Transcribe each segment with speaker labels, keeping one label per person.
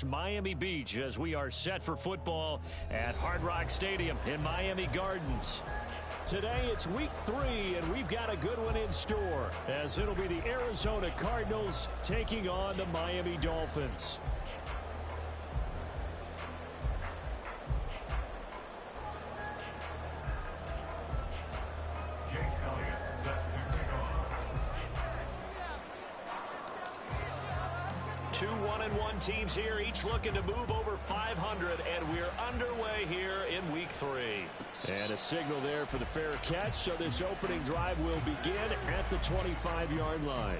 Speaker 1: across Miami Beach as we are set for football at Hard Rock Stadium in Miami Gardens. Today it's week 3, and we've got a good one in store as it'll be the Arizona Cardinals taking on the Miami Dolphins. Two 1-1 teams here, each looking to move over 500, and we're underway here in week 3. And a signal there for the fair catch, so this opening drive will begin at the 25-yard line.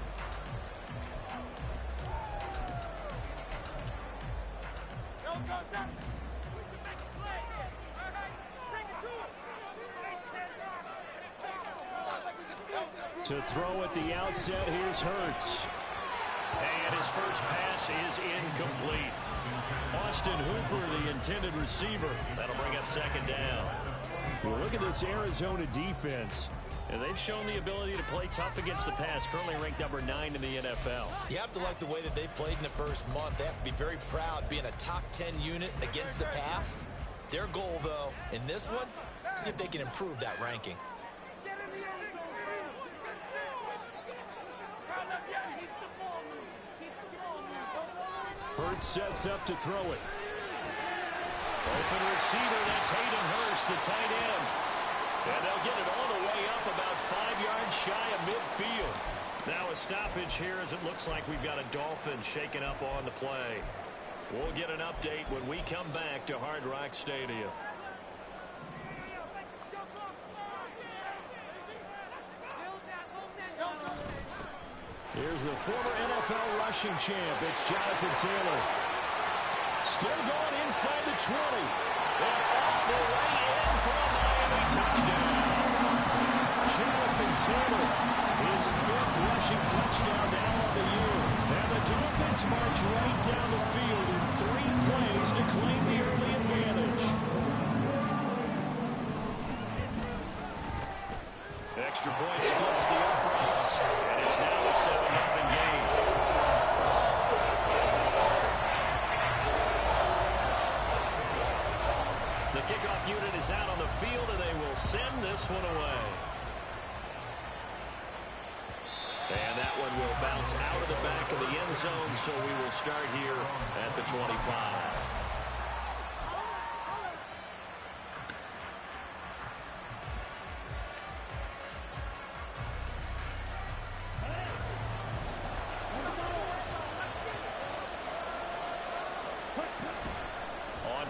Speaker 1: To throw at the outset, here's Hurts. And his first pass is incomplete. Austin Hooper, the intended receiver. That'll bring up second down. Well, look at this Arizona defense. And they've shown the ability to play tough against the pass, currently ranked number 9 in the NFL.
Speaker 2: You have to like the way that they've played in the first month. They have to be very proud being a top 10 unit against the pass. Their goal, though, in this one, see if they can improve that ranking.
Speaker 1: Hurts sets up to throw it. Open receiver, that's Hayden Hurst, the tight end. And they'll get it all the way up about 5 yards shy of midfield. Now a stoppage here as it looks like we've got a Dolphin shaking up on the play. We'll get an update when we come back to Hard Rock Stadium. Here's the former NFL rushing champ. It's Jonathan Taylor. Still going inside the 20. And off the way in for a Miami touchdown. Jonathan Taylor, his 5th rushing touchdown now on the year. And the Dolphins march right down the field in 3 plays to claim the early advantage. Extra point splits the uprights, and it's now a 7-0 game. The kickoff unit is out on the field, and they will send this one away. And that one will bounce out of the back of the end zone, so we will start here at the 25.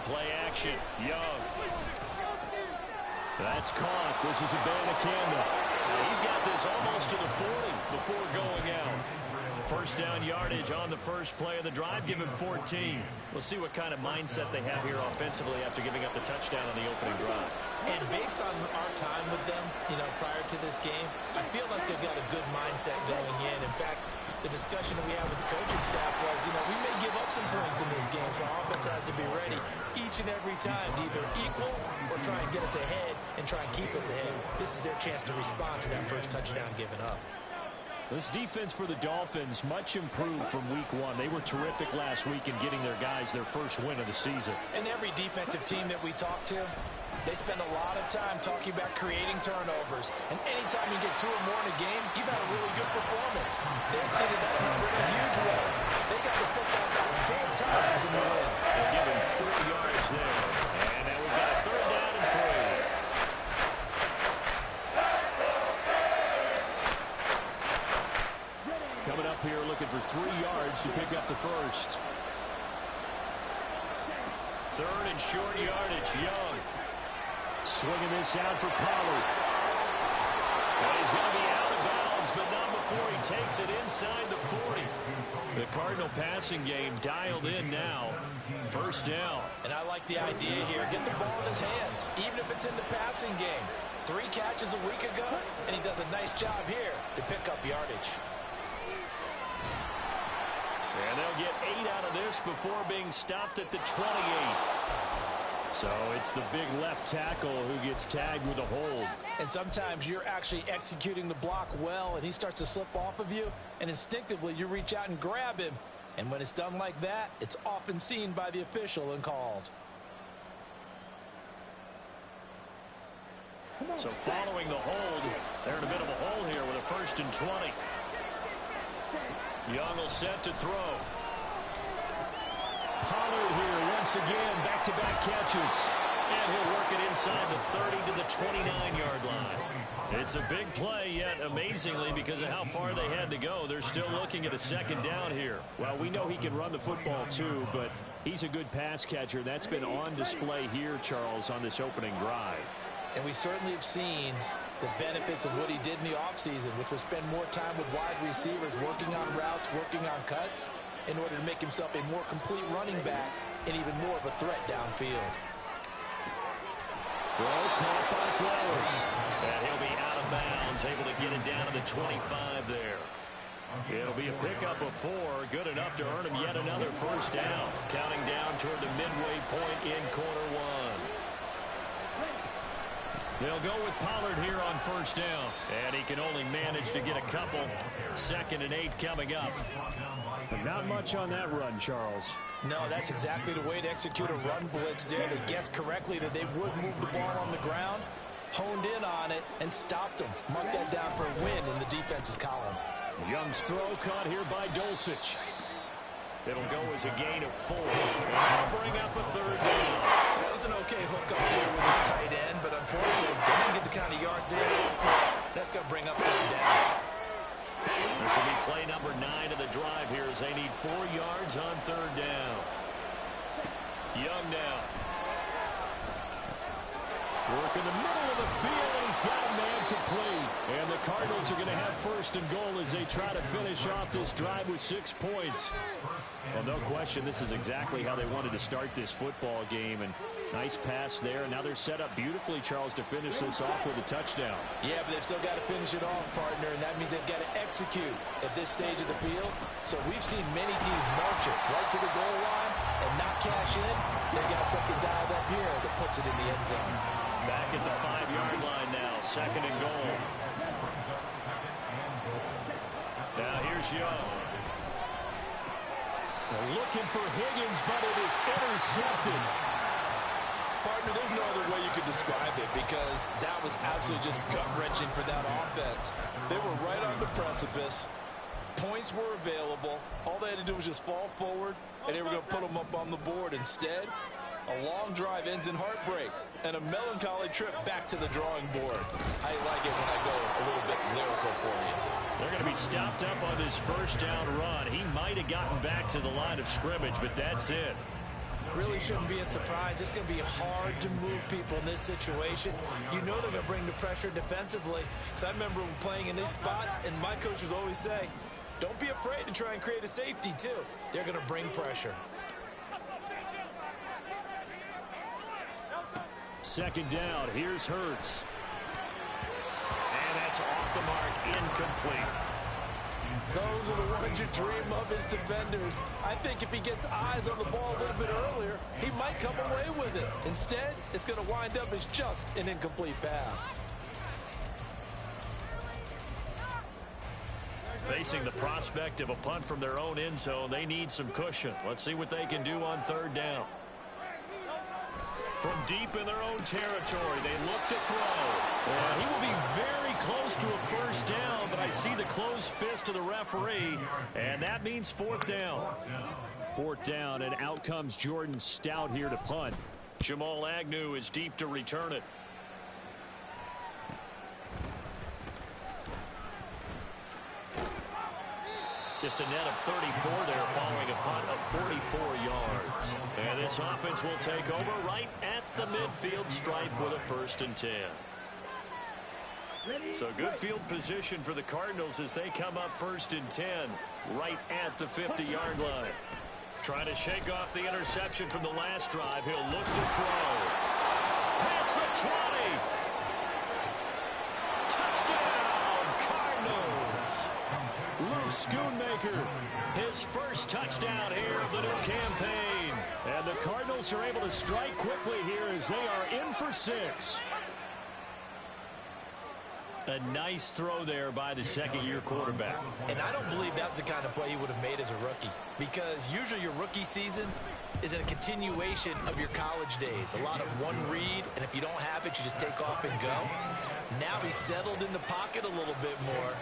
Speaker 1: Play action, Young. That's caught. This is Abanikanda. He's got this almost to the 40 before going out. First down yardage on the first play of the drive. Give him 14. We'll see what kind of mindset they have here offensively after giving up the touchdown on the opening drive.
Speaker 2: And based on our time with them, prior to this game, I feel like they've got a good mindset going in. In fact, the discussion that we had with the coaching staff was, we may give up some points in this game, so our offense has to be ready each and every time to either equal or try and get us ahead and try and keep us ahead. This is their chance to respond to that first touchdown given up.
Speaker 1: This defense for the Dolphins much improved from week 1. They were terrific last week in getting their guys their first win of the season.
Speaker 3: And every defensive team that we talk to, they spend a lot of time talking about creating turnovers. And anytime you get 2 or more in a game, you've had a really good performance. They exceeded that number in a huge way. They got the football back 4 times in the win.
Speaker 1: They'll give him 3 yards there. And now we've got a 3rd down and 3. Coming up here looking for 3 yards to pick up the first. 3rd and short yardage, Young. Swinging this out for Pollard. Well, he's going to be out of bounds, but not before he takes it inside the 40. The Cardinal passing game dialed in now. First down.
Speaker 3: And I like the idea here. Get the ball in his hands, even if it's in the passing game. 3 catches a week ago, and he does a nice job here to pick up yardage.
Speaker 1: And they'll get 8 out of this before being stopped at the 28. So it's the big left tackle who gets tagged with a hold.
Speaker 3: And sometimes you're actually executing the block well, and he starts to slip off of you, and instinctively you reach out and grab him.
Speaker 2: And when it's done like that, it's often seen by the official and called.
Speaker 1: So following the hold, they're in a bit of a hole here with a 1st and 20. Young will set to throw. Pollard here once again, back-to-back catches. And he'll work it inside the 30 to the 29-yard line. It's a big play, yet amazingly, because of how far they had to go, they're still looking at a 2nd down here. Well, we know he can run the football too, but he's a good pass catcher. That's been on display here, Charles, on this opening drive.
Speaker 2: And we certainly have seen the benefits of what he did in the offseason, which was spend more time with wide receivers, working on routes, working on cuts, in order to make himself a more complete running back and even more of a threat downfield.
Speaker 1: Throw caught by Flowers. And he'll be out of bounds, able to get it down to the 25 there. It'll be a pickup of 4, good enough to earn him yet another 1st down. Counting down toward the midway point in quarter 1. They'll go with Pollard here on 1st down. And he can only manage to get a couple. 2nd and 8 coming up. But not much on that run, Charles.
Speaker 2: No, that's exactly the way to execute a run blitz there. They guessed correctly that they would move the ball on the ground, honed in on it, and stopped them. Mark that down for a win in the defense's column.
Speaker 1: Young's throw caught here by Dulcich. It'll go as a gain of 4. That'll bring up a 3rd down.
Speaker 2: That was an okay hook up there with his tight end, but unfortunately, they didn't get the kind of yards they had for it. That's going to bring up 3rd down.
Speaker 1: This will be play number 9 of the drive here as they need 4 yards on 3rd down. Young now. Work in the middle of the field, and he's got a man complete. And the Cardinals are going to have 1st and goal as they try to finish off this drive with 6 points. Well, no question, this is exactly how they wanted to start this football game. And nice pass there. Now they're set up beautifully, Charles, to finish this off with a touchdown.
Speaker 2: Yeah, but they've still got to finish it off, partner, and that means they've got to execute at this stage of the field. So we've seen many teams march it right to the goal line and not cash in. They've got something dialed up here that puts it in the end zone.
Speaker 1: Back at the 5-yard line now, 2nd and goal. Now here's Young. They're looking for Higgins, but it is intercepted.
Speaker 2: Partner, there's no other way you could describe it because that was absolutely just gut-wrenching for that offense. They were right on the precipice. Points were available. All they had to do was just fall forward, and they were going to put them up on the board. Instead, a long drive ends in heartbreak and a melancholy trip back to the drawing board. I like it when I go a little bit lyrical for you.
Speaker 1: They're going to be stopped up on this 1st down run. He might have gotten back to the line of scrimmage, but that's it.
Speaker 2: Really shouldn't be a surprise. It's going to be hard to move people in this situation. You know they're going to bring the pressure defensively. Because I remember playing in these spots, and my coaches always say, don't be afraid to try and create a safety, too. They're going to bring pressure.
Speaker 1: 2nd down. Here's Hurts. And that's off the mark. Incomplete.
Speaker 2: Those are the ones you dream of as defenders. I think if he gets eyes on the ball a little bit earlier, he might come away with it. Instead, it's going to wind up as just an incomplete pass.
Speaker 1: Facing the prospect of a punt from their own end zone, they need some cushion. Let's see what they can do on 3rd down. From deep in their own territory, they look to throw. And he will be very close to a 1st down, but I see the closed fist of the referee, and that means 4th down. 4th down, and out comes Jordan Stout here to punt. Jamal Agnew is deep to return it. Just a net of 34 there following a punt of 44 yards. And this offense will take over right at the midfield stripe with a 1st and 10. So good field position for the Cardinals as they come up 1st and 10 right at the 50-yard line. Trying to shake off the interception from the last drive. He'll look to throw. Past the 20. Touchdown, Cardinals. Luke Schoonmaker, his 1st touchdown here of the new campaign. And the Cardinals are able to strike quickly here as they are in for 6. A nice throw there by the second-year quarterback.
Speaker 2: And I don't believe that was the kind of play he would have made as a rookie, because usually your rookie season is a continuation of your college days. A lot of one read, and if you don't have it, you just take off and go. Now he's settled in the pocket a little bit more,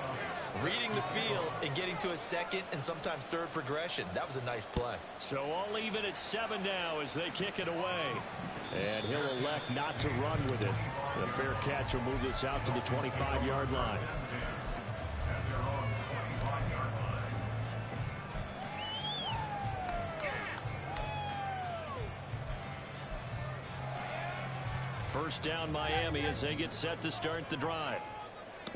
Speaker 2: reading the field and getting to a second and sometimes third progression. That was a nice play.
Speaker 1: So all even at 7 now as they kick it away. And he'll elect not to run with it. The fair catch will move this out to the 25-yard line. First down Miami as they get set to start the drive.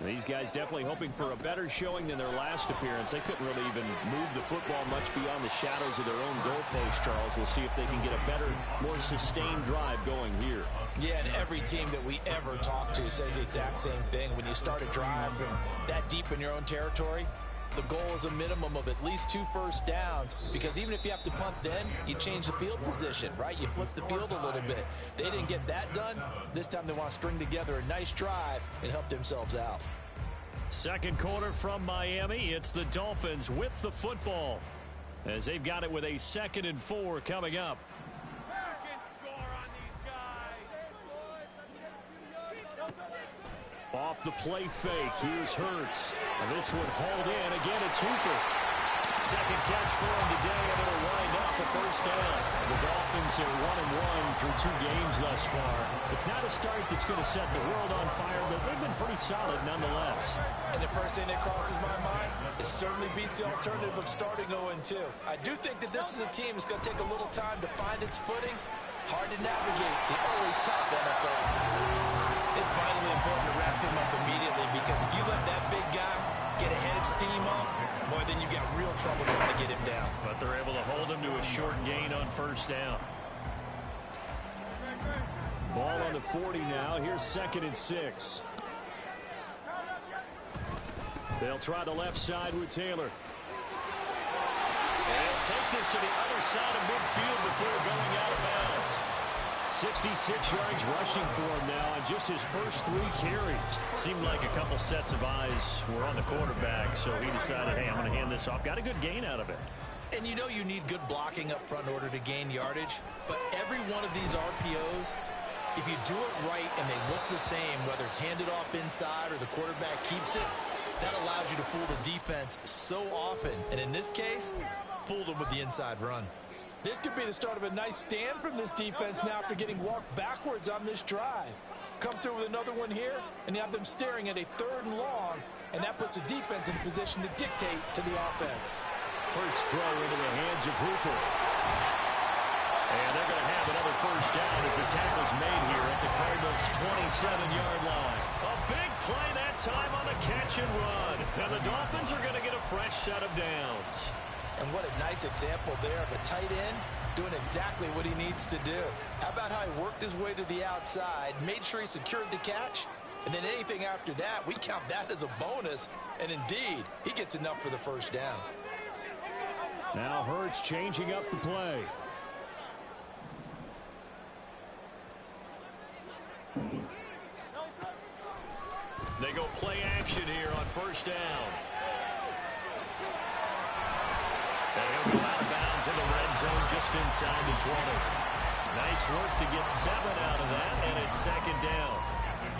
Speaker 1: These guys definitely hoping for a better showing than their last appearance. They couldn't really even move the football much beyond the shadows of their own goalpost, Charles. We'll see if they can get a better, more sustained drive going here.
Speaker 3: Yeah, and every team that we ever talk to says the exact same thing. When you start a drive from that deep in your own territory, the goal is a minimum of at least 2 first downs, because even if you have to punt then, you change the field position, right? You flip the field a little bit. They didn't get that done. This time they want to string together a nice drive and help themselves out.
Speaker 1: Second quarter from Miami. It's the Dolphins with the football as they've got it with a 2nd and 4 coming up. Off the play fake, here's Hurts. And this one hauled in. Again, it's Hooper. Second catch for him today, and it'll wind up a first down. The Dolphins are 1-1 through 2 games thus far. It's not a start that's going to set the world on fire, but they've been pretty solid nonetheless.
Speaker 3: And the first thing that crosses my mind, it certainly beats the alternative of starting 0-2. I do think that this is a team that's going to take a little time to find its footing. Hard to navigate the always tough NFL. It's vitally important to wrap him up immediately, because if you let that big guy get a head of steam up, boy, then you've got real trouble trying to get him down.
Speaker 1: But they're able to hold him to a short gain on first down. Ball on the 40 now. Here's 2nd and 6. They'll try the left side with Taylor. They'll take this to the other side of midfield before going out of bounds. 66 yards rushing for him now on just his first 3 carries. Seemed like a couple sets of eyes were on the quarterback, so he decided, hey, I'm going to hand this off. Got a good gain out of it.
Speaker 2: And you know you need good blocking up front in order to gain yardage, but every one of these RPOs, if you do it right and they look the same, whether it's handed off inside or the quarterback keeps it, that allows you to fool the defense so often. And in this case, fooled them with the inside run.
Speaker 3: This could be the start of a nice stand from this defense now after getting walked backwards on this drive. Come through with another one here, and you have them staring at a 3rd and long, and that puts the defense in position to dictate to the offense.
Speaker 1: Hurts throw into the hands of Hooper. And they're going to have another first down as the tackle's made here at the Cardinals' 27-yard line. A big play that time on the catch and run. And the Dolphins are going to get a fresh set of downs.
Speaker 3: And what a nice example there of a tight end doing exactly what he needs to do. How about how he worked his way to the outside, made sure he secured the catch, and then anything after that, we count that as a bonus. And indeed, he gets enough for the first down.
Speaker 1: Now Hurts changing up the play. They go play action here on first down. And he'll go out of bounds in the red zone just inside the 20. Nice work to get 7 out of that, and it's 2nd down.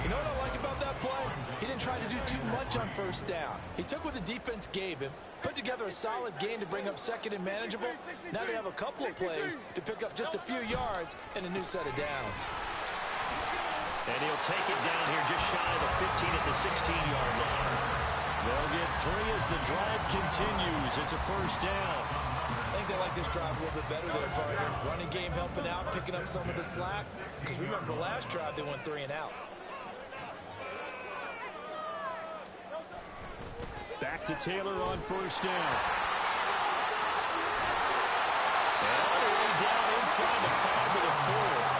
Speaker 3: You know what I like about that play? He didn't try to do too much on first down. He took what the defense gave him, put together a solid gain to bring up 2nd and manageable. Now they have a couple of plays to pick up just a few yards and a new set of downs.
Speaker 1: And he'll take it down here just shy of the 15 at the 16-yard line. They'll get 3 as the drive continues. It's a first down.
Speaker 2: I think they like this drive a little bit better there, partner. Running game helping out, picking up some of the slack. Because remember, the last drive they went 3 and out.
Speaker 1: Back to Taylor on first down. And all the way down inside the 5 to the 4.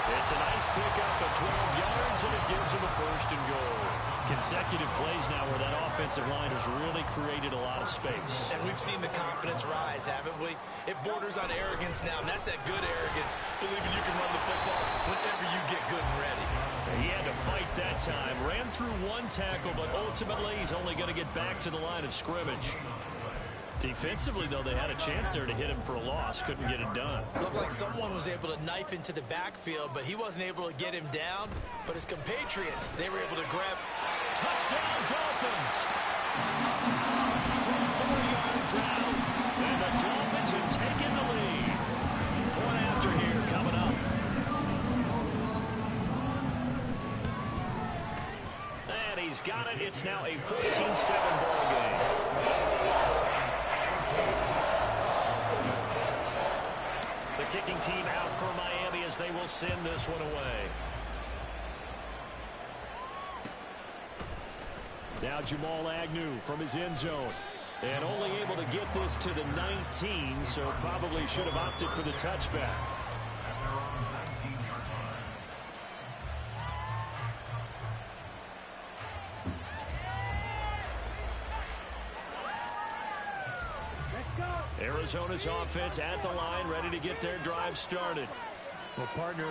Speaker 1: It's a nice pickup of 12 yards, and it gives him a 1st and goal. Consecutive plays now where that offensive line has really created a lot of space.
Speaker 2: And we've seen the confidence rise, haven't we? It borders on arrogance now, and that's that good arrogance, believing you can run the football whenever you get good and ready.
Speaker 1: He had to fight that time. Ran through one tackle, but ultimately he's only going to get back to the line of scrimmage. Defensively, though, they had a chance there to hit him for a loss. Couldn't get it done.
Speaker 2: Looked like someone was able to knife into the backfield, but he wasn't able to get him down. But his compatriots, they were able to grab.
Speaker 1: Touchdown, Dolphins! From 4 yards out, and the Dolphins have taken the lead. Point after here coming up. And he's got it. It's now a 14-7 ball game. The kicking team out for Miami as they will send this one away. Now Jamal Agnew from his end zone. And only able to get this to the 19, so probably should have opted for the touchback. Arizona's offense at the line, ready to get their drive started. Well, partner,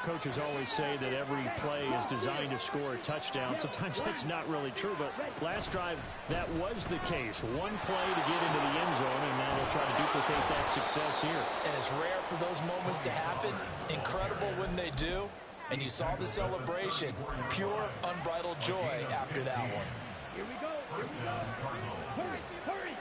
Speaker 1: coaches always say that every play is designed to score a touchdown. Sometimes that's not really true, but last drive, that was the case. One play to get into the end zone, and now they'll try to duplicate that success here.
Speaker 2: And it's rare for those moments to happen. Incredible when they do. And you saw the celebration. Pure, unbridled joy after that one.
Speaker 4: Here we go. Here we go. Hurry, hurry.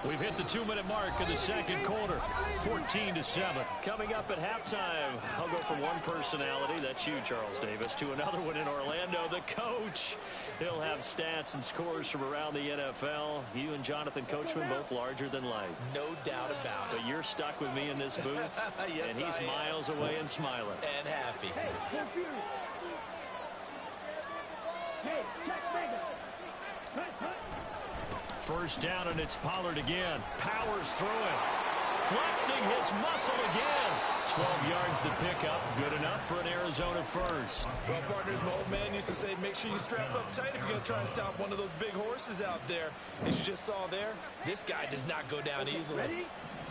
Speaker 1: We've hit the 2-minute mark of the second quarter, 14-7. Coming up at halftime, I'll go from one personality, that's you, Charles Davis, to another one in Orlando, the coach. He'll have stats and scores from around the NFL. You and Jonathan Coachman, both larger than life.
Speaker 2: No doubt about it.
Speaker 1: But you're stuck with me in this booth,
Speaker 2: yes,
Speaker 1: and he's miles away and smiling.
Speaker 2: And happy.
Speaker 4: Hey, computer. Hey, check Mega. Cut, cut.
Speaker 1: First down, and it's Pollard again. Powers through it. Flexing his muscle again. 12 yards to pick up. Good enough for an Arizona first.
Speaker 2: Well, partners, my old man used to say, make sure you strap up tight if you're going to try and stop one of those big horses out there. As you just saw there, this guy does not go down easily.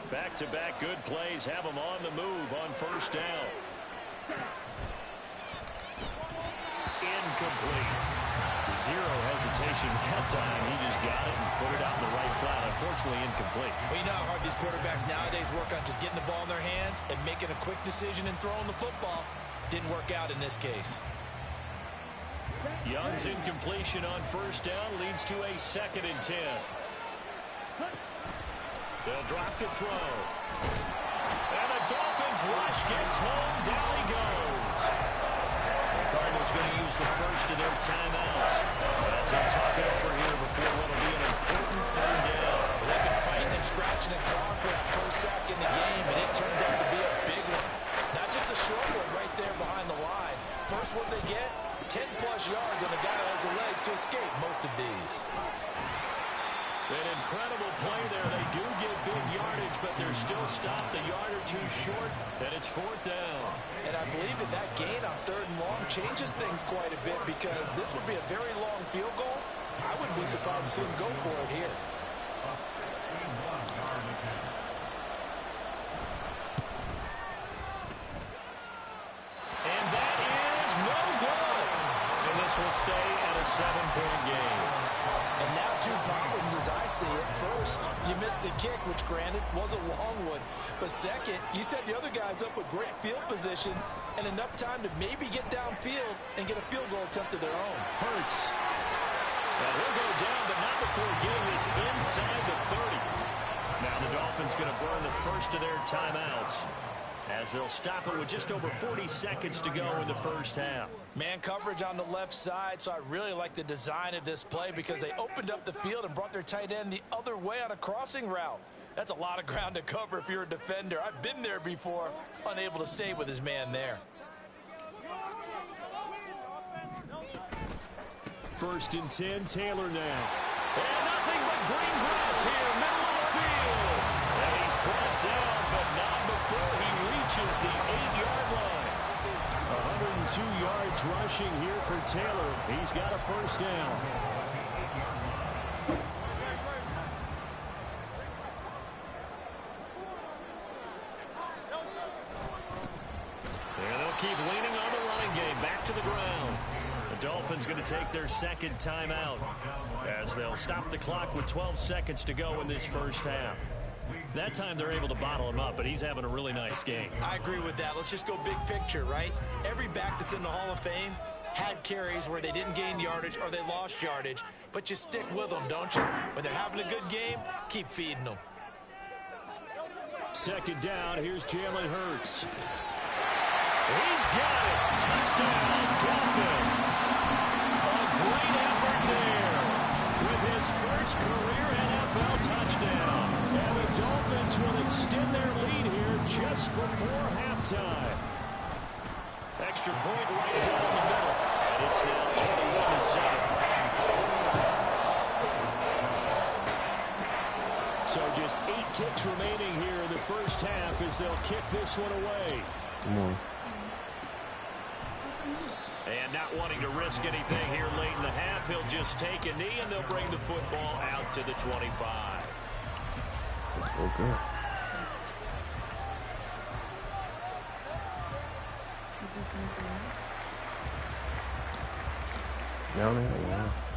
Speaker 1: Back-to-back good plays have him on the move on first down. Incomplete. Zero hesitation that time. He just got it and put it out in the right flat. Unfortunately, incomplete.
Speaker 2: Well, you know how hard these quarterbacks nowadays work on just getting the ball in their hands and making a quick decision and throwing the football. Didn't work out in this case.
Speaker 1: Young's incompletion on first down leads to a 2nd and 10. They'll drop to throw. And the Dolphins rush gets home. Down he goes. The Cardinals going to use the first of their timeouts as they talk it over here before what will be an important 3rd down.
Speaker 2: They've been fighting and scratching and clawing for that first sack in the game, and it turns out to be a big one. Not just a short one right there behind the line. First one they get, 10-plus yards, and the guy has the legs to escape most of these.
Speaker 1: An incredible play there. They do get big yardage, but they're still stopped a yard or two short, and it's 4th down.
Speaker 2: And I believe that gain on 3rd and long changes things quite a bit because this would be a very long field goal. I wouldn't be surprised to see him go for it here.
Speaker 1: And that is no good. And this will stay at a 7-point game.
Speaker 2: And now 2 problems as I see it. First, you missed the kick, which granted was a long one. But second, you set the other guys up with great field position and enough time to maybe get downfield and get a field goal attempt of their own.
Speaker 1: Hurts. Now he'll go down, but not before getting this inside the 30. Now the Dolphins going to burn the first of their timeouts as they'll stop it with just over 40 seconds to go in the first half.
Speaker 2: Man coverage on the left side, so I really like the design of this play because they opened up the field and brought their tight end the other way on a crossing route. That's a lot of ground to cover if you're a defender. I've been there before, unable to stay with his man there.
Speaker 1: 1st and 10, Taylor now. And nothing but green grass here, middle of the field. And he's brought down, but not before he reaches the 8-yard line. 102 yards rushing here for Taylor. He's got a first down. And they'll keep leaning on the running game drive back to the ground. The Dolphins going to take their second timeout as they'll stop the clock with 12 seconds to go in this first half. That time they're able to bottle him up, but he's having a really nice game.
Speaker 2: I agree with that. Let's just go big picture, right? Every back that's in the Hall of Fame had carries where they didn't gain yardage or they lost yardage, but you stick with them, don't you? When they're having a good game, keep feeding them.
Speaker 1: Second down, here's Jalen Hurts. He's got it. Touchdown, Dolphins. A great effort there with his first career NFL touchdown. And the Dolphins will extend their lead here just before halftime. Extra point right down the middle. And it's now 21-7. So just 8 ticks remaining here in the first half as they'll kick this one away.
Speaker 5: Come on.
Speaker 1: And not wanting to risk anything here late in the half, he'll just take a knee and they'll bring the football out to the 25.
Speaker 5: Okay.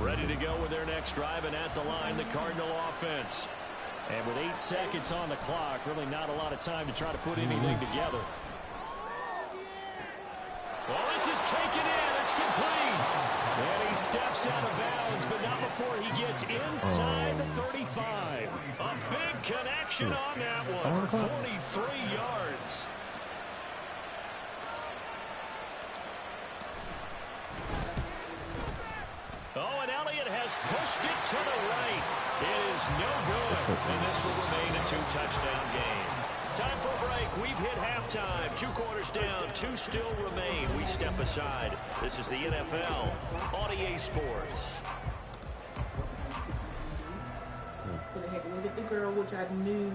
Speaker 1: Ready to go with their next drive, and at the line, the Cardinal offense. And with 8 seconds on the clock, really not a lot of time to try to put anything together. Well, this is taken in. It's complete. And he steps out of bounds, but not before he gets inside the 35. A big connection on that one. 43 yards. Oh, and Elliott has pushed it to the right. It is no good, and this will remain a 2-touchdown game. Time for a break. We've hit halftime. 2 quarters down, 2 still remain. We step aside. This is the NFL on EA Sports.
Speaker 6: So they had to go get the girl, which I knew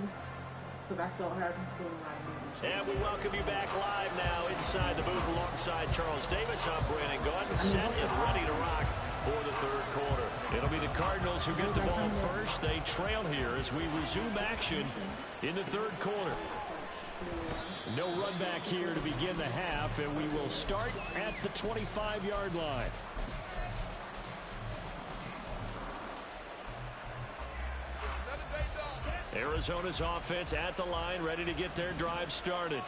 Speaker 6: because I saw her before I knew.
Speaker 1: And we welcome you back live now inside the booth alongside Charles Davis. I'm Brandon Gaudin, set and ready to rock for the third quarter. It'll be the Cardinals who get the ball first. They trail here as we resume action in the third quarter. No run back here to begin the half, and we will start at the 25-yard line. Arizona's offense at the line, ready to get their drive started.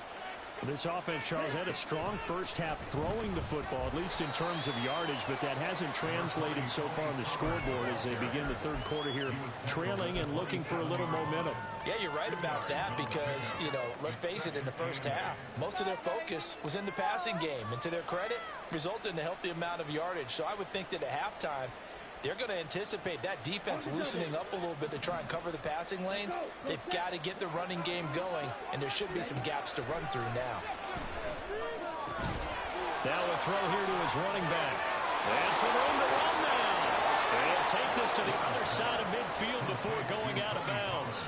Speaker 1: This offense, Charles, had a strong first half throwing the football, at least in terms of yardage, but that hasn't translated so far on the scoreboard as they begin the third quarter here, trailing and looking for a little momentum.
Speaker 2: Yeah, you're right about that because, you know, let's face it, in the first half, most of their focus was in the passing game, and to their credit, resulted in a healthy amount of yardage. So I would think that at halftime, they're going to anticipate that defense loosening up a little bit to try and cover the passing lanes. They've got to get the running game going, and there should be some gaps to run through now.
Speaker 1: Now a throw here to his running back. And some room to run now. And he'll take this to the other side of midfield before going out of bounds.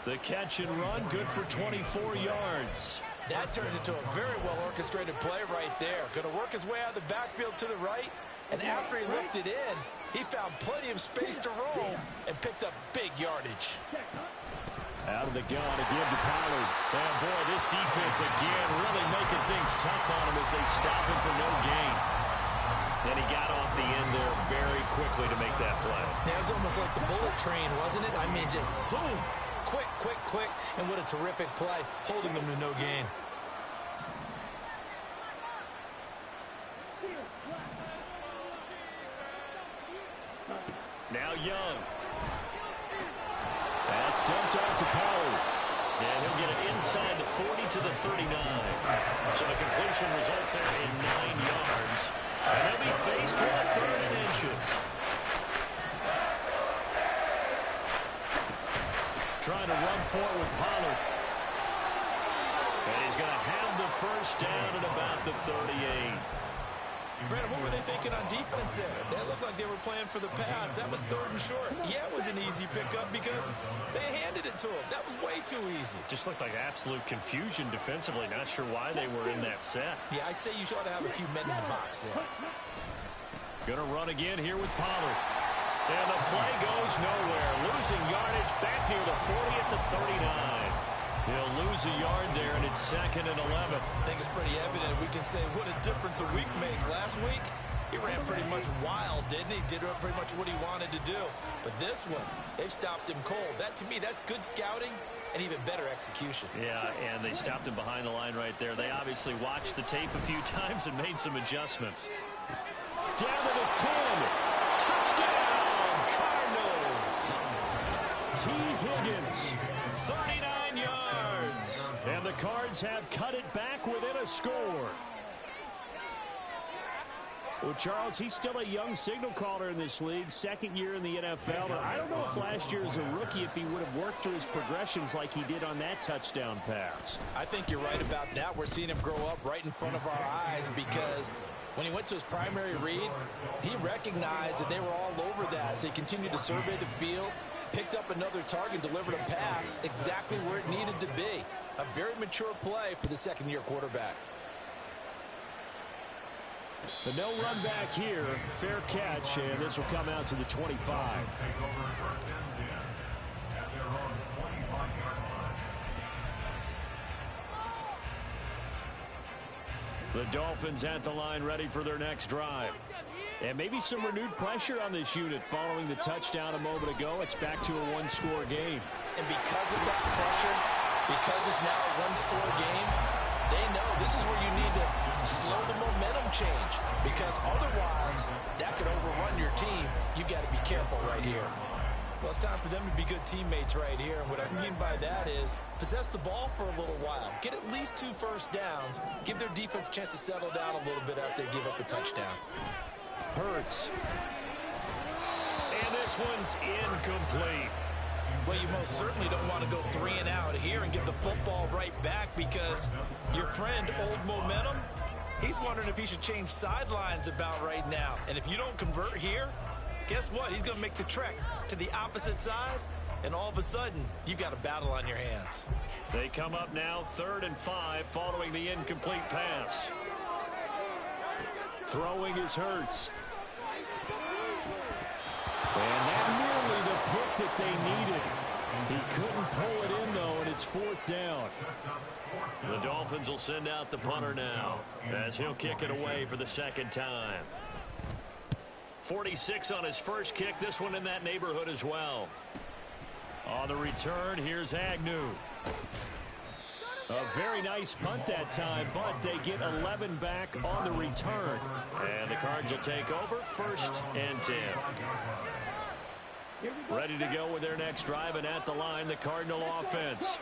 Speaker 1: The catch and run, good for 24 yards.
Speaker 2: That turned into a very well-orchestrated play right there. Going to work his way out of the backfield to the right, and after he looked it in, he found plenty of space to roll and picked up big yardage.
Speaker 1: Out of the gun again to Pollard. And boy, this defense again really making things tough on him as they stop him for no gain. And he got off the end there very quickly to make that play.
Speaker 2: That was almost like the bullet train, wasn't it? I mean, just zoom. Quick, quick, quick. And what a terrific play, holding them to no gain.
Speaker 1: Now Young. That's dumped off to Pollard. And he'll get it inside the 40 to the 39. So the completion results there in 9 yards. And they'll be faced with a 3rd and inches. Trying to run for it with Pollard. And he's going to have the first down at about the 38.
Speaker 2: Brandon, what were they thinking on defense there? They looked like they were playing for the pass. That was 3rd and short. Yeah, it was an easy pickup because they handed it to him. That was way too easy.
Speaker 1: Just looked like absolute confusion defensively. Not sure why they were in that set.
Speaker 2: Yeah, I'd say you ought to have a few men in the box there.
Speaker 1: Going to run again here with Pollard. And the play goes nowhere. Losing yardage back near the 40 at the 39. He'll lose a yard there, and it's 2nd and 11.
Speaker 2: I think it's pretty evident. We can say what a difference a week makes. Last week, he ran pretty much wild, didn't he? Did pretty much what he wanted to do. But this one, they've stopped him cold. That, to me, that's good scouting and even better execution.
Speaker 1: Yeah, and they stopped him behind the line right there. They obviously watched the tape a few times and made some adjustments. Down to the 10. Touchdown, Cardinals. T. Higgins, 39 yards. And the Cards have cut it back within a score. Well, Charles, he's still a young signal caller in this league, 2nd year in the NFL. But I don't know if last year as a rookie, if he would have worked through his progressions like he did on that touchdown pass.
Speaker 3: I think you're right about that. We're seeing him grow up right in front of our eyes because when he went to his primary read, he recognized that they were all over that. So he continued to survey the field, picked up another target, delivered a pass exactly where it needed to be. A very mature play for the 2nd-year quarterback.
Speaker 1: But no run back here. Fair catch, and this will come out to the 25. The Dolphins at the line ready for their next drive. And maybe some renewed pressure on this unit following the touchdown a moment ago. It's back to a one-score game.
Speaker 2: And because of that pressure, because it's now a one-score game, they know this is where you need to slow the momentum change. Because otherwise, that could overrun your team. You've got to be careful right here. Well, it's time for them to be good teammates right here. And what I mean by that is possess the ball for a little while. Get at least 2 first downs. Give their defense a chance to settle down a little bit after they give up a touchdown.
Speaker 1: Hurts. And this one's incomplete.
Speaker 2: Well, you most certainly don't want to go 3 and out here and give the football right back because your friend, Old Momentum, he's wondering if he should change sidelines about right now. And if you don't convert here, guess what? He's going to make the trek to the opposite side, and all of a sudden, you've got a battle on your hands.
Speaker 1: They come up now 3rd and 5 following the incomplete pass. Throwing is Hurts. And that nearly the pick that they needed. He couldn't pull it in, though, and it's 4th down. The Dolphins will send out the punter now as he'll kick it away for the 2nd time. 46 on his first kick. This one in that neighborhood as well. On the return, here's Agnew. A very nice punt that time, but they get 11 back on the return. And the Cards will take over 1st and 10. Ready to go with their next drive, and at the line, the Cardinal offense.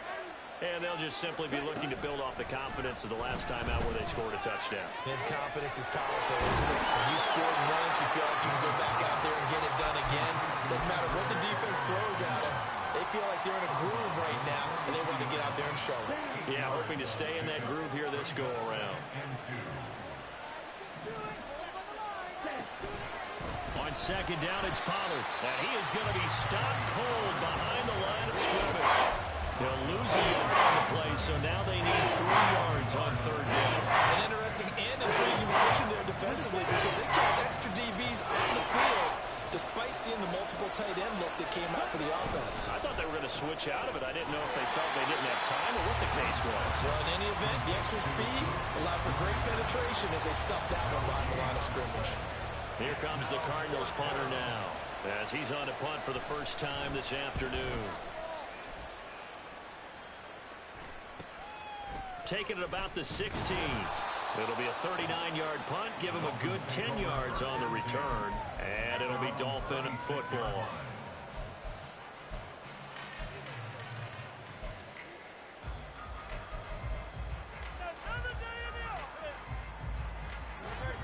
Speaker 1: And they'll just simply be looking to build off the confidence of the last time out where they scored a touchdown.
Speaker 2: And confidence is powerful, isn't it? When you scored once, you feel like you can go back out there and get it done again. Doesn't matter what the defense throws at them. They feel like they're in a groove right now, and they want to get out there and show it.
Speaker 1: Yeah, hoping to stay in that groove here this go-around. On 2nd down, it's Pollard. And he is going to be stopped cold behind the line of scrimmage. They'll lose a yard on the play, so now they need 3 yards on 3rd down.
Speaker 2: An interesting and intriguing decision there defensively because they kept extra DBs on the field despite seeing the multiple tight end look that came out for the offense.
Speaker 1: I thought they were going to switch out of it. I didn't know if they felt they didn't have time or what the case was.
Speaker 2: Well, in any event, the extra speed allowed for great penetration as they stuffed that one behind the line of scrimmage.
Speaker 1: Here comes the Cardinals punter now as he's on to punt for the first time this afternoon. Taking it about the 16. It'll be a 39-yard punt. Give him a good 10 yards on the return. And it'll be Dolphin football.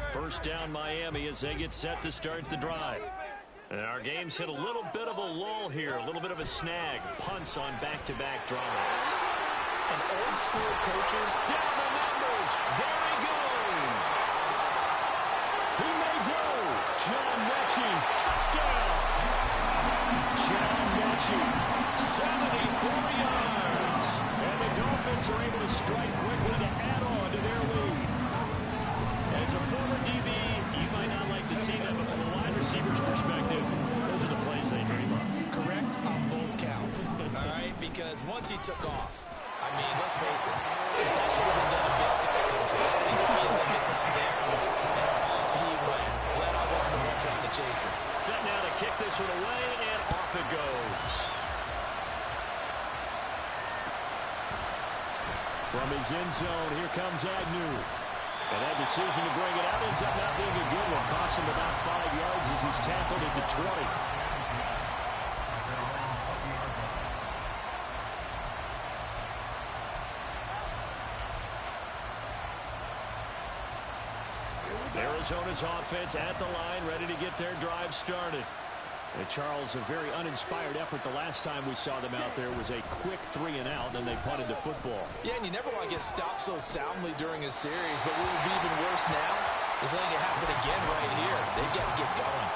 Speaker 1: First down Miami as they get set to start the drive. And our game's hit a little bit of a lull here, a little bit of a snag. Punts on back-to-back drives.
Speaker 2: And old school coaches,
Speaker 1: down the numbers. There he goes. He may go. John Mechie, touchdown. John Mechie, 74 yards. And the Dolphins are able to strike quickly to add on to their lead. As a former DB, you might not like to see them, but from a wide receiver's perspective, those are the plays they dream of.
Speaker 2: correct on both counts. All right, because once he took off, I face it, that should have been done in Big Sky Country. He's speed limits out there, and off he went. Glad I wasn't the one trying to chase him.
Speaker 1: Set now to kick this one away, and off it goes. From his end zone, here comes Agnew. And that decision to bring it out ends up not being a good one. Cost him about 5 yards as he's tackled at the 20. Arizona's offense at the line, ready to get their drive started. And Charles, a very uninspired effort the last time we saw them out there was a quick 3-and-out, and they punted the football.
Speaker 2: Yeah, and you never want to get stopped so soundly during a series, but what would be even worse now is letting it happen again right here. They've got to get going.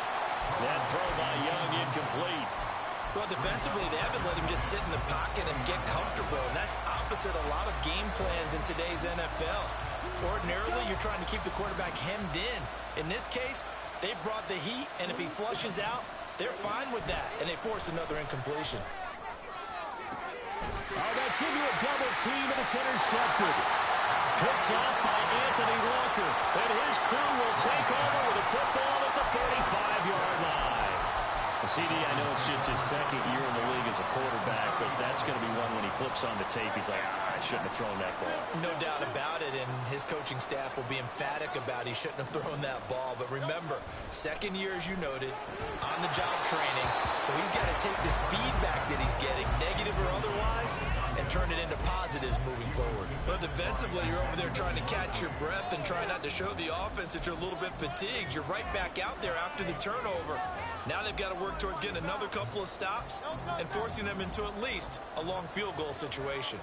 Speaker 1: That throw by Young incomplete.
Speaker 2: Well, defensively, they haven't let him just sit in the pocket and get comfortable, and that's opposite a lot of game plans in today's NFL. Ordinarily, you're trying to keep the quarterback hemmed in. In this case, they brought the heat, and if he flushes out, they're fine with that, and they force another incompletion.
Speaker 1: Oh, that's into a double team, and it's intercepted. Picked off by Anthony Walker, and his crew will take over with a football at the 35-yard line. CD, I know it's just his second year in the league as a quarterback, but that's going to be one when he flips on the tape, he's like, I shouldn't have thrown that ball.
Speaker 2: No doubt about it, and his coaching staff will be emphatic about he shouldn't have thrown that ball. But remember, second year, as you noted, on-the-job training, so he's got to take this feedback that he's getting, negative or otherwise, and turn it into positives moving forward. But defensively, you're over there trying to catch your breath and try not to show the offense that you're a little bit fatigued. You're right back out there after the turnover. Now they've got to work towards getting another couple of stops and forcing them into at least a long field goal situation.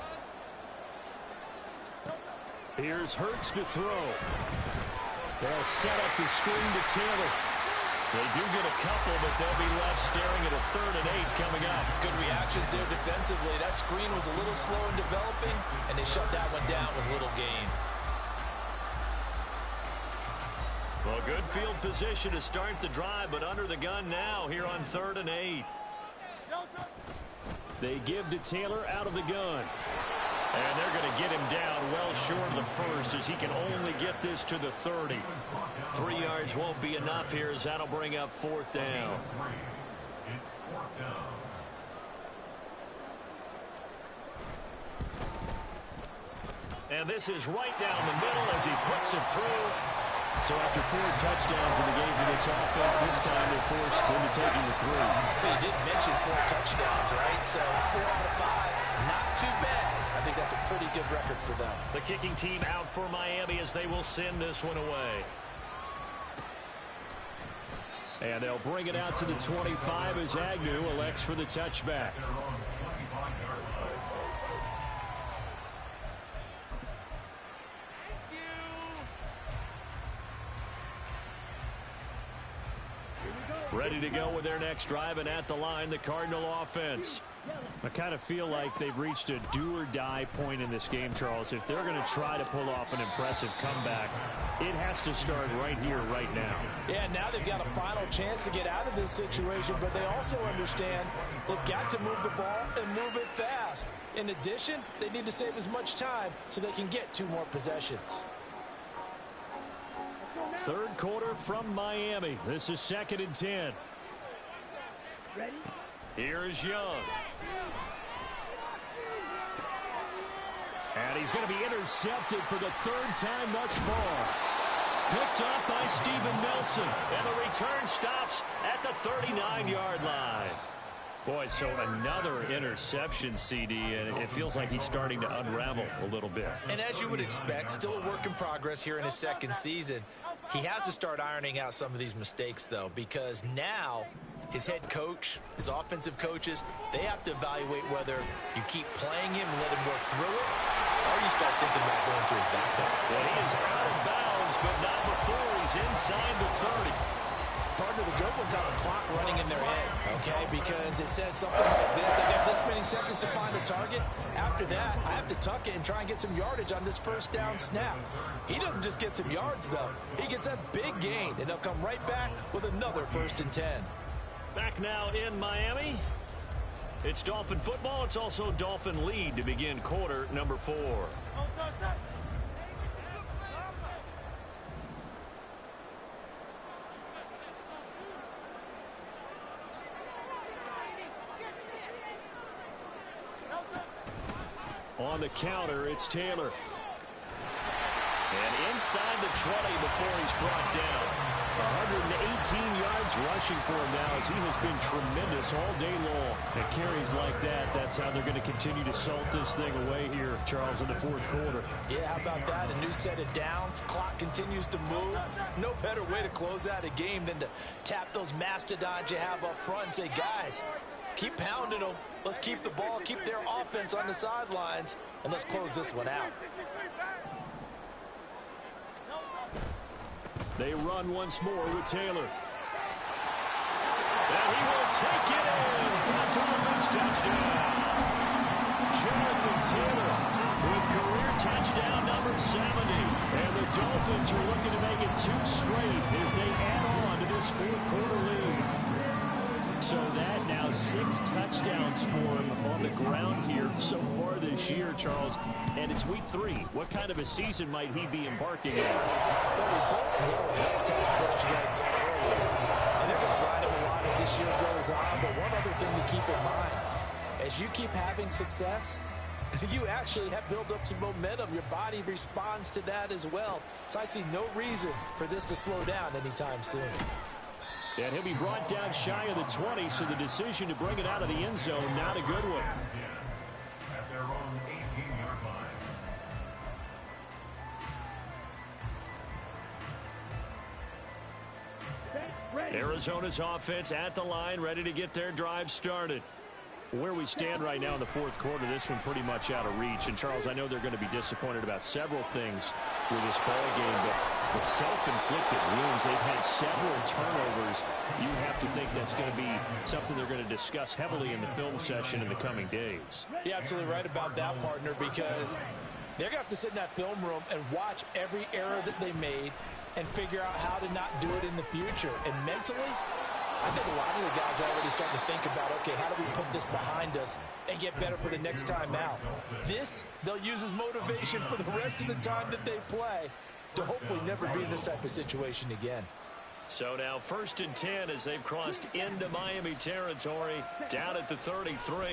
Speaker 1: Here's Hurts to throw. They'll set up the screen to Taylor. They do get a couple, but they'll be left staring at a 3rd and 8 coming up.
Speaker 2: Good reactions there defensively. That screen was a little slow in developing, and they shut that one down with little gain.
Speaker 1: Well, good field position to start the drive, but under the gun now here on 3rd and 8. They give to Taylor out of the gun. And they're going to get him down well short of the first as he can only get this to the 30. 3 yards won't be enough here as that'll bring up 4th down. And this is right down the middle as he puts it through. So after 4 touchdowns in the game for this offense, this time they're forced into taking the 3.
Speaker 2: Well, you did mention 4 touchdowns, right? So 4 out of 5, not too bad. I think that's a pretty good record for them.
Speaker 1: The kicking team out for Miami as they will send this one away. And they'll bring it out to the 25 as Agnew elects for the touchback. Ready to go with their next drive, and at the line, the Cardinal offense. I kind of feel like they've reached a do-or-die point in this game, Charles. If they're going to try to pull off an impressive comeback, it has to start right here, right now.
Speaker 2: Yeah, now they've got a final chance to get out of this situation, but they also understand they've got to move the ball and move it fast. In addition, they need to save as much time so they can get 2 more possessions.
Speaker 1: 3rd quarter from Miami. This is 2nd and 10.
Speaker 4: Ready?
Speaker 1: Here's Young. And he's going to be intercepted for the 3rd time thus far. Picked off by Steven Nelson. And the return stops at the 39-yard line. Boy, so another interception, CD, and it feels like he's starting to unravel a little bit.
Speaker 2: And as you would expect, still a work in progress here in his 2nd season. He has to start ironing out some of these mistakes, though, because now his head coach, his offensive coaches, they have to evaluate whether you keep playing him and let him work through it, or you start thinking about going to his backup.
Speaker 1: Well, he is out of bounds, but not before he's inside the 30.
Speaker 3: Partner, the good ones have a clock running in their head, okay? Because it says something like this. I got this many seconds to find a target. After that, I have to tuck it and try and get some yardage on this 1st down snap. He doesn't just get some yards, though. He gets a big gain, and they'll come right back with another 1st and 10.
Speaker 1: Back now in Miami. It's Dolphin football. It's also Dolphin lead to begin quarter number 4. On the counter, it's Taylor. And inside the 20 before he's brought down. 118 yards rushing for him now as he has been tremendous all day long. And carries like that, that's how they're going to continue to salt this thing away here, Charles, in the fourth quarter.
Speaker 3: Yeah, how about that? A new set of downs. Clock continues to move. No better way to close out a game than to tap those mastodons you have up front and say, guys, keep pounding them. Let's keep the ball, keep their offense on the sidelines, and let's close this one out.
Speaker 1: They run once more with Taylor. And he will take it in for the Dolphins touchdown. Jonathan Taylor with career touchdown number 70. And the Dolphins are looking to make it 2 straight as they add on to this fourth quarter lead. So that now 6 touchdowns for him on the ground here so far this year, Charles. And it's week 3. What kind of a season might he be embarking on?
Speaker 3: Well, we both know halftime coach Yanks are early. And they're going to ride him a lot as this year goes on. But one other thing to keep in mind, as you keep having success, you actually have built up some momentum. Your body responds to that as well. So I see no reason for this to slow down anytime soon.
Speaker 1: And he'll be brought down shy of the 20, so the decision to bring it out of the end zone, not a good one.
Speaker 7: At their own 18-yard line.
Speaker 1: Arizona's offense at the line, ready to get their drive started. Where we stand right now in the fourth quarter, this one pretty much out of reach. And, Charles, I know they're going to be disappointed about several things with this ball game, but the self-inflicted wounds, they've had several turnovers. You have to think that's going to be something they're going to discuss heavily in the film session in the coming days.
Speaker 3: You're absolutely right about that, partner, because they're going to have to sit in that film room and watch every error that they made and figure out how to not do it in the future. And mentally, I think a lot of the guys are already starting to think about, okay, how do we put this behind us and get better for the next time out? This, they'll use as motivation for the rest of the time that they play to hopefully never be in this type of situation again.
Speaker 1: So now 1st and 10 as they've crossed into Miami territory, down at the 33.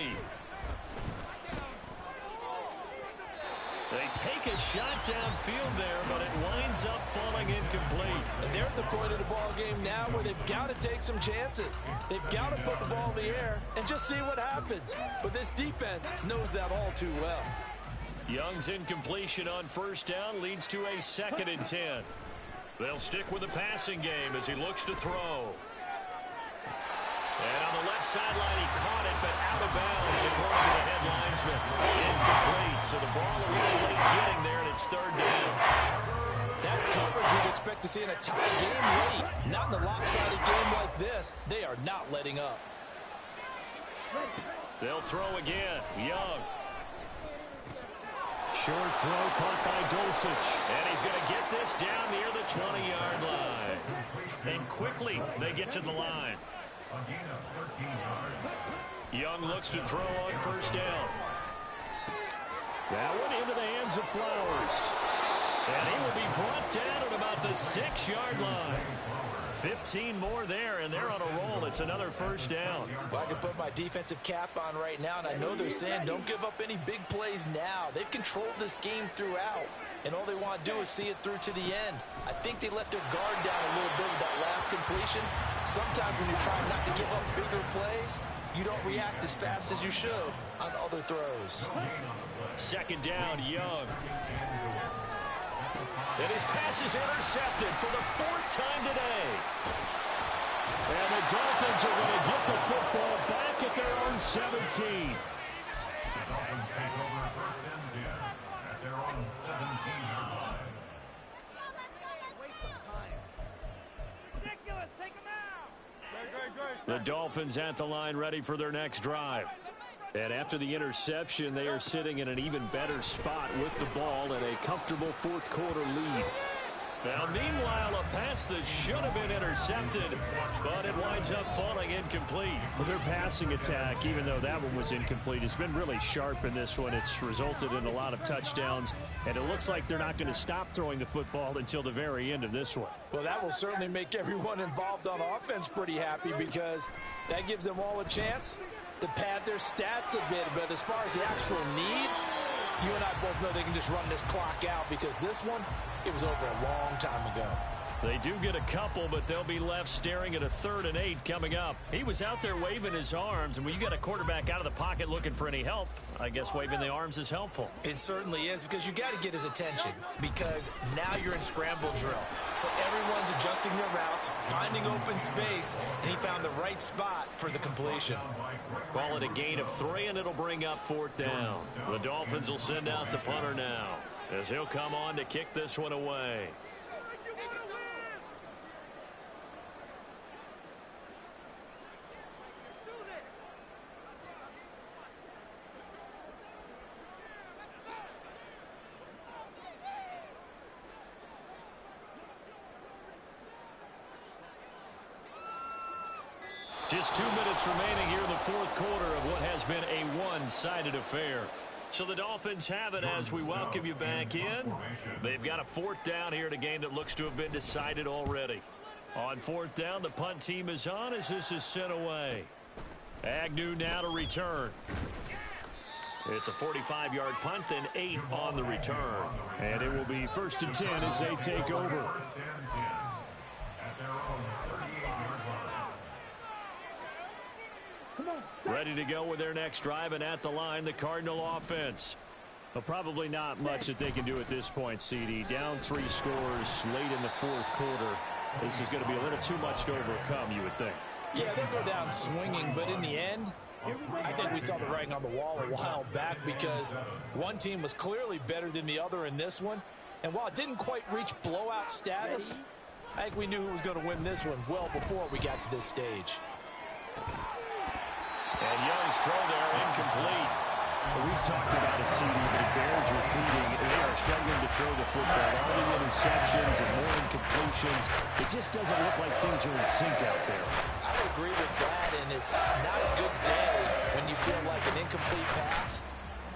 Speaker 1: They take a shot downfield there, but it winds up falling incomplete.
Speaker 3: And they're at the point of the ball game now where they've got to take some chances. They've got to put the ball in the air and just see what happens. But this defense knows that all too well.
Speaker 1: Young's incompletion on 1st down leads to a 2nd and 10. They'll stick with the passing game as he looks to throw. And on the left sideline, he caught it, but out of bounds, according to the head linesman. Incomplete, so the ball a little late getting there, and it's 3rd down.
Speaker 3: That's coverage you'd expect to see in a tie game late. Not in a lopsided game like this. They are not letting up.
Speaker 1: They'll throw again. Young. Short throw caught by Dulcich. And he's going to get this down near the 20-yard line. And quickly, they get to the line. Young looks to throw on 1st down. That one into the hands of Flowers. And he will be brought down at about the 6-yard line. 15 more there, and they're on a roll. It's another 1st down.
Speaker 3: Well, I can put my defensive cap on right now, and I know they're saying don't give up any big plays now. They've controlled this game throughout, and all they want to do is see it through to the end. I think they let their guard down a little bit with that last completion. Sometimes when you're trying not to give up bigger plays, you don't react as fast as you should on other throws.
Speaker 1: 2nd down, Young. And his pass is intercepted for the 4th time today. And the Dolphins are going to get the football back at their own 17.
Speaker 7: The Dolphins take over 1st and 10 at their own 17-yard line.
Speaker 4: Ridiculous. Take him out.
Speaker 1: The Dolphins at the line ready for their next drive. And after the interception, they are sitting in an even better spot with the ball and a comfortable 4th quarter lead. Now, meanwhile, a pass that should have been intercepted, but it winds up falling incomplete.
Speaker 8: Well, their passing attack, even though that one was incomplete, has been really sharp in this one. It's resulted in a lot of touchdowns, and it looks like they're not going to stop throwing the football until the very end of this one.
Speaker 3: Well, that will certainly make everyone involved on offense pretty happy because that gives them all a chance to pad their stats a bit. But as far as the actual need, you and I both know they can just run this clock out because this one, it was over a long time ago.
Speaker 1: They do get a couple, but they'll be left staring at a 3rd and 8 coming up. He was out there waving his arms, and when you got a quarterback out of the pocket looking for any help, I guess waving the arms is helpful.
Speaker 2: It certainly is because you got to get his attention because now you're in scramble drill. So everyone's adjusting their routes, finding open space, and he found the right spot for the completion.
Speaker 1: Call it a gain of 3, and it'll bring up 4th down. The Dolphins will send out the punter now as he'll come on to kick this one away. Just 2 minutes remaining here in the 4th quarter of what has been a one-sided affair. So the Dolphins have it as we welcome you back in. They've got a 4th down here in a game that looks to have been decided already. On 4th down, the punt team is on as this is sent away. Agnew now to return. It's a 45-yard punt, then 8 on the return. And it will be 1st and 10 as they take over. Ready to go with their next drive, and at the line, the Cardinal offense. Well, probably not much that they can do at this point, CD. Down 3 scores late in the 4th quarter. This is going to be a little too much to overcome, you would think.
Speaker 3: Yeah, they'll go down swinging, but in the end, I think we saw the writing on the wall a while back because one team was clearly better than the other in this one. And while it didn't quite reach blowout status, I think we knew who was going to win this one well before we got to this stage.
Speaker 1: And Young's throw there incomplete.
Speaker 8: Well, we've talked about it, CD, but it bears repeating. They are struggling to throw the football. All the interceptions and more incompletions. It just doesn't look like things are in sync out there.
Speaker 3: I would agree with that, and it's not a good day when you feel like an incomplete pass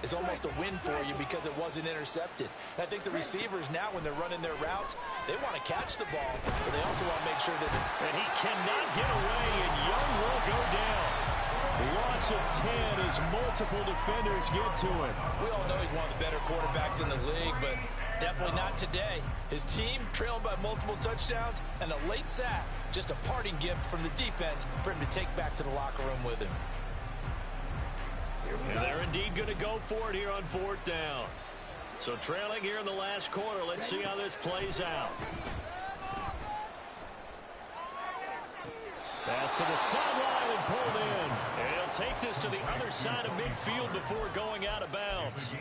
Speaker 3: is almost a win for you because it wasn't intercepted. And I think the receivers now, when they're running their routes, they want to catch the ball, but they also want to make sure that...
Speaker 1: And he cannot get away, and Young will go down. Loss of 10 as multiple defenders get to him.
Speaker 3: We all know he's one of the better quarterbacks in the league, but definitely not today. His team trailed by multiple touchdowns and a late sack. Just a parting gift from the defense for him to take back to the locker room with him.
Speaker 1: And they're indeed going to go for it here on 4th down. So trailing here in the last quarter. Let's see how this plays out. Pass to the sideline and pulled in. And he'll take this to the other side of midfield before going out of bounds.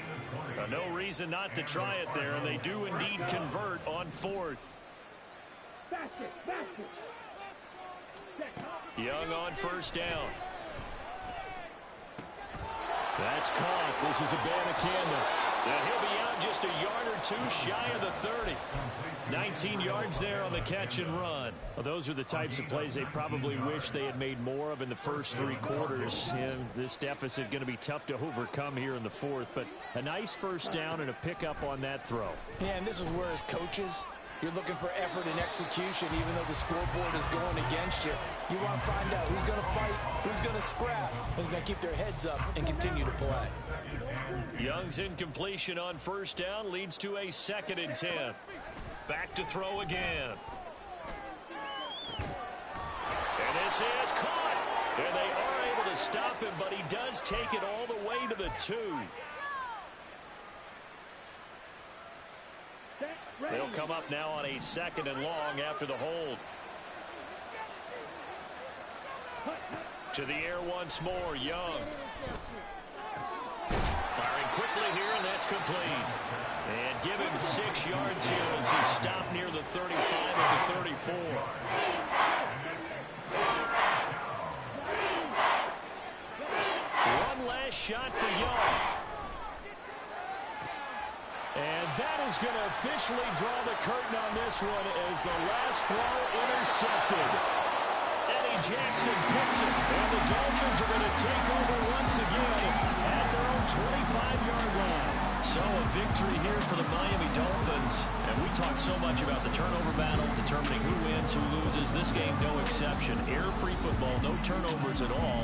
Speaker 1: No reason not to try it there, and they do indeed convert on 4th. Young on 1st down. That's caught. This is Abanikanda. And he'll be out just a yard or 2 shy of the 30. 19 yards there on the catch and run.
Speaker 8: Well, those are the types of plays they probably wish they had made more of in the first 3 quarters. And this deficit going to be tough to overcome here in the 4th. But a nice 1st down and a pickup on that throw.
Speaker 3: Yeah, and this is where as coaches, you're looking for effort and execution even though the scoreboard is going against you. You want to find out who's going to fight, who's going to scrap, who's going to keep their heads up and continue to play.
Speaker 1: Young's incompletion on 1st down leads to a 2nd and 10. Back to throw again. And this is caught. And they are able to stop him, but he does take it all the way to the 2. They'll come up now on a 2nd and long after the hold. To the air once more, Young. Firing quickly here, and that's complete. And give him 6 yards here as he stopped near the 35 at the 34. One last shot for Young. And that is is going to officially draw the curtain on this one as the last throw intercepted. Eddie Jackson picks it, and the Dolphins are going to take over once again at their own 25-yard line.
Speaker 8: So a victory here for the Miami Dolphins. And we talk so much about the turnover battle, determining who wins, who loses. This game, no exception. Air-free football, no turnovers at all.